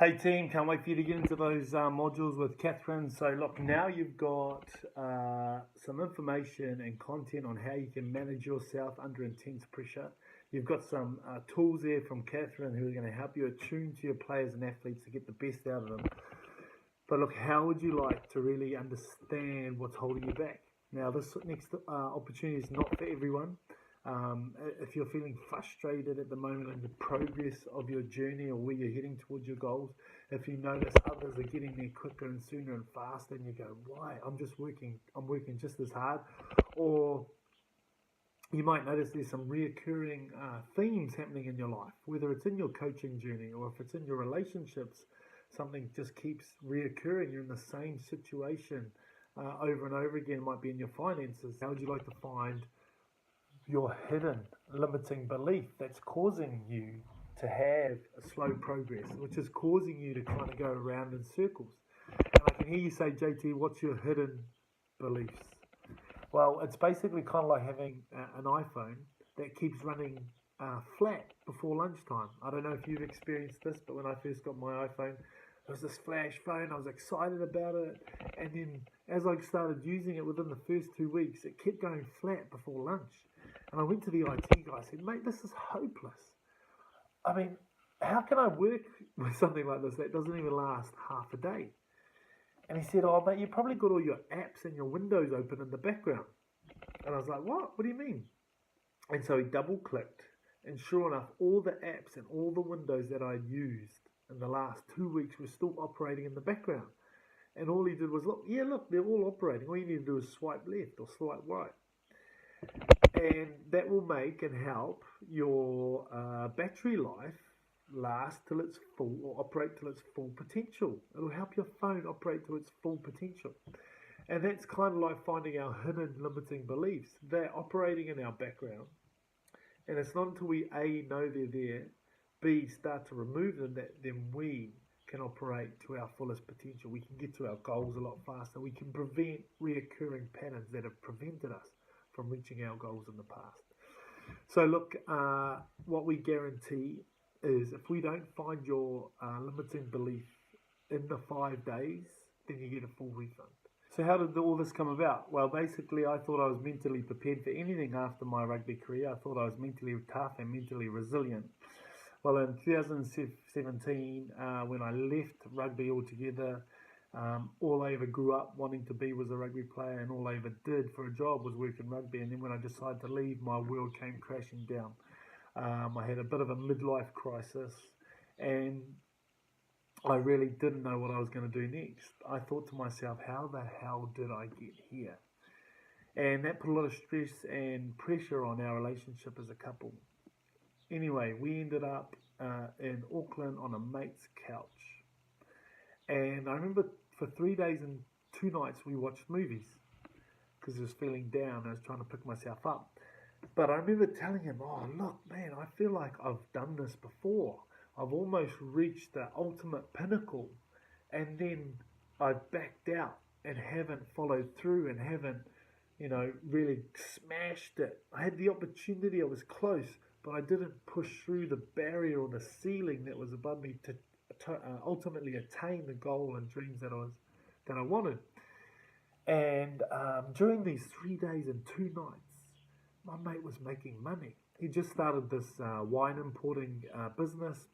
Hey team, can't wait for you to get into those modules with Catherine. So look, now you've got some information and content on how you can manage yourself under intense pressure. You've got some tools there from Catherine who are going to help you attune to your players and athletes to get the best out of them. But look, how would you like to really understand what's holding you back? Now, this next opportunity is not for everyone. If you're feeling frustrated at the moment in the progress of your journey or where you're heading towards your goals, if you notice others are getting there quicker and sooner and faster, and you go, why? I'm working just as hard. Or you might notice there's some reoccurring themes happening in your life, whether it's in your coaching journey or if it's in your relationships, something just keeps reoccurring. You're in the same situation over and over again. It might be in your finances. How would you like to find your hidden limiting belief that's causing you to have a slow progress, which is causing you to kind of go around in circles? And I can hear you say, JT, what's your hidden beliefs? Well, it's basically kind of like having an iPhone that keeps running flat before lunchtime. I don't know if you've experienced this, but when I first got my iPhone, it was this flash phone. I was excited about it. And then as I started using it within the first 2 weeks, it kept going flat before lunch. And I went to the IT guy. I said, mate, this is hopeless. I mean, how can I work with something like this that doesn't even last half a day? And he said, oh, mate, you probably got all your apps and your windows open in the background. And I was like, what? What do you mean? And so he double-clicked. And sure enough, all the apps and all the windows that I used in the last 2 weeks were still operating in the background. And all he did was, look, they're all operating. All you need to do is swipe left or swipe right. And that will make and help your battery life last till it's full or operate till its full potential. It'll help your phone operate to its full potential. And that's kind of like finding our hidden limiting beliefs. They're operating in our background. And it's not until we A, know they're there, B, start to remove them, that then we can operate to our fullest potential. We can get to our goals a lot faster. We can prevent reoccurring patterns that have prevented us from reaching our goals in the past. So look, what we guarantee is if we don't find your limiting belief in the 5 days, then you get a full refund. So how did all this come about? Well, basically, I thought I was mentally prepared for anything after my rugby career. I thought I was mentally tough and mentally resilient. Well, in 2017, when I left rugby altogether, all I ever grew up wanting to be was a rugby player, and all I ever did for a job was work in rugby. And then when I decided to leave, my world came crashing down. I had a bit of a midlife crisis, and I really didn't know what I was going to do next. I thought to myself, how the hell did I get here? And that put a lot of stress and pressure on our relationship as a couple. Anyway, we ended up in Auckland on a mate's couch. And I remember for 3 days and 2 nights we watched movies because I was feeling down. I was trying to pick myself up. But I remember telling him, oh, look, man, I feel like I've done this before. I've almost reached the ultimate pinnacle. And then I've backed out and haven't followed through and haven't, really smashed it. I had the opportunity. I was close, but I didn't push through the barrier or the ceiling that was above me to ultimately attain the goal and dreams that I wanted. And during these 3 days and 2 nights, my mate was making money. He just started this wine importing business.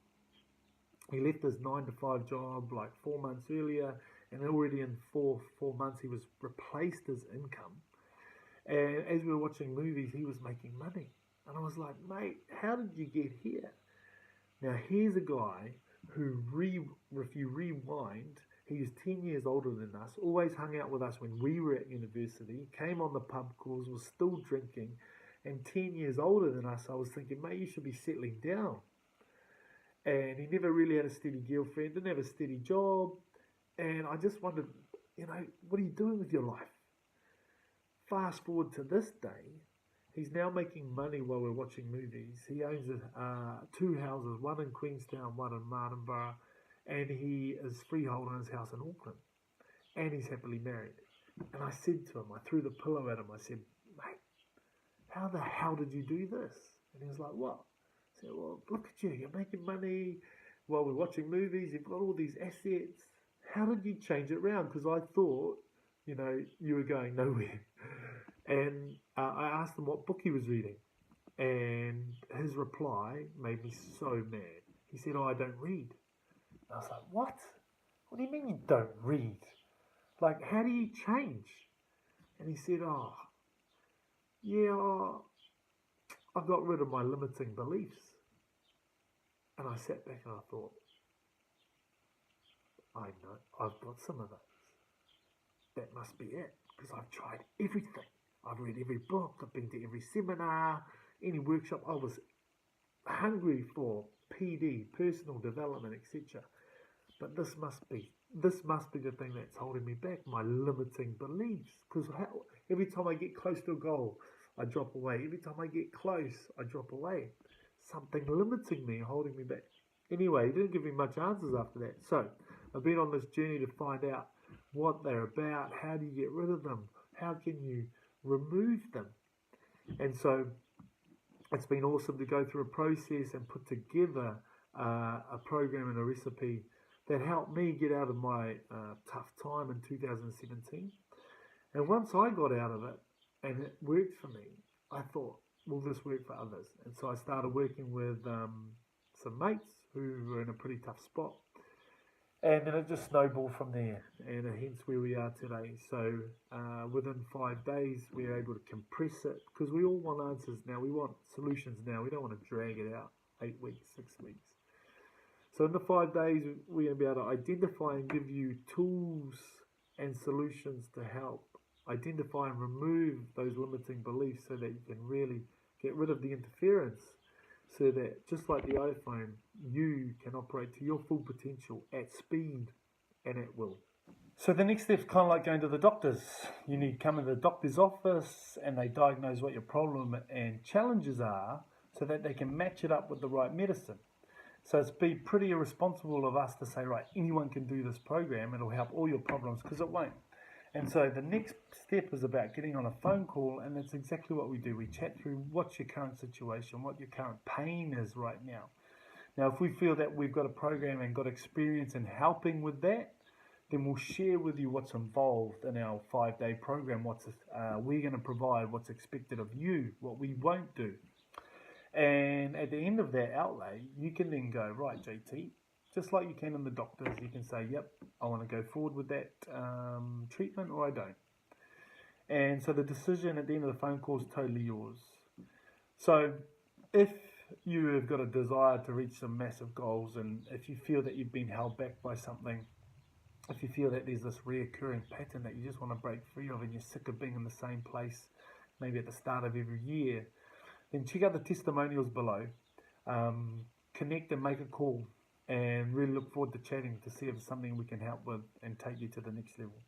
He left his 9-to-5 job like 4 months earlier, and already in four months he was replaced his income. And as we were watching movies, he was making money. And I was like, mate, how did you get here? Now here's a guy who, if you rewind, he was 10 years older than us, always hung out with us when we were at university, came on the pub calls, was still drinking, and 10 years older than us. I was thinking, mate, you should be settling down. And he never really had a steady girlfriend, didn't have a steady job, and I just wondered, what are you doing with your life? Fast forward to this day, he's now making money while we're watching movies. He owns 2 houses, one in Queenstown, one in Martinborough, and he is freehold on his house in Auckland. And he's happily married. And I said to him, I threw the pillow at him, I said, mate, how the hell did you do this? And he was like, what? I said, well, look at you, you're making money, while we're watching movies, you've got all these assets. How did you change it around? Because I thought, you were going nowhere. And I asked him what book he was reading. And his reply made me so mad. He said, "Oh, I don't read." And I was like, "What? What do you mean you don't read? Like, how do you change?" And he said, "Oh, yeah, I got rid of my limiting beliefs." And I sat back and I thought, I know, I've got some of those. That must be it, because I've tried everything. I've read every book, I've been to every seminar, any workshop. I was hungry for PD, personal development, etc. But this must be the thing that's holding me back, my limiting beliefs. Because every time I get close to a goal, I drop away. Every time I get close, I drop away. Something limiting me, holding me back. Anyway, he didn't give me much answers after that. So I've been on this journey to find out what they're about. How do you get rid of them? How can you remove them? And so it's been awesome to go through a process and put together a program and a recipe that helped me get out of my tough time in 2017. And once I got out of it and it worked for me, I thought, will this work for others? And so I started working with some mates who were in a pretty tough spot. And then it just snowballed from there, and hence where we are today. So within 5 days, we were able to compress it, because we all want answers now. We want solutions now. We don't want to drag it out 8 weeks, 6 weeks. So in the 5 days, we're going to be able to identify and give you tools and solutions to help identify and remove those limiting beliefs so that you can really get rid of the interference, so that just like the iPhone, you can operate to your full potential at speed and at will. So the next step's kind of like going to the doctors. You need to come into the doctor's office and they diagnose what your problem and challenges are so that they can match it up with the right medicine. So it's be pretty irresponsible of us to say, right, anyone can do this program, it'll help all your problems, because it won't. And so the next step is about getting on a phone call, and that's exactly what we do. We chat through what's your current situation, what your current pain is right now. Now, if we feel that we've got a program and got experience in helping with that, then we'll share with you what's involved in our 5-day program, what's we're going to provide, what's expected of you, what we won't do. And at the end of that outlay, you can then go, right, JT, just like you can in the doctors, you can say, yep, I want to go forward with that treatment, or I don't. And so the decision at the end of the phone call is totally yours. So if you have got a desire to reach some massive goals, and if you feel that you've been held back by something, if you feel that there's this reoccurring pattern that you just want to break free of, and you're sick of being in the same place, maybe at the start of every year, then check out the testimonials below. Connect and make a call, and really look forward to chatting to see if it's something we can help with and take you to the next level.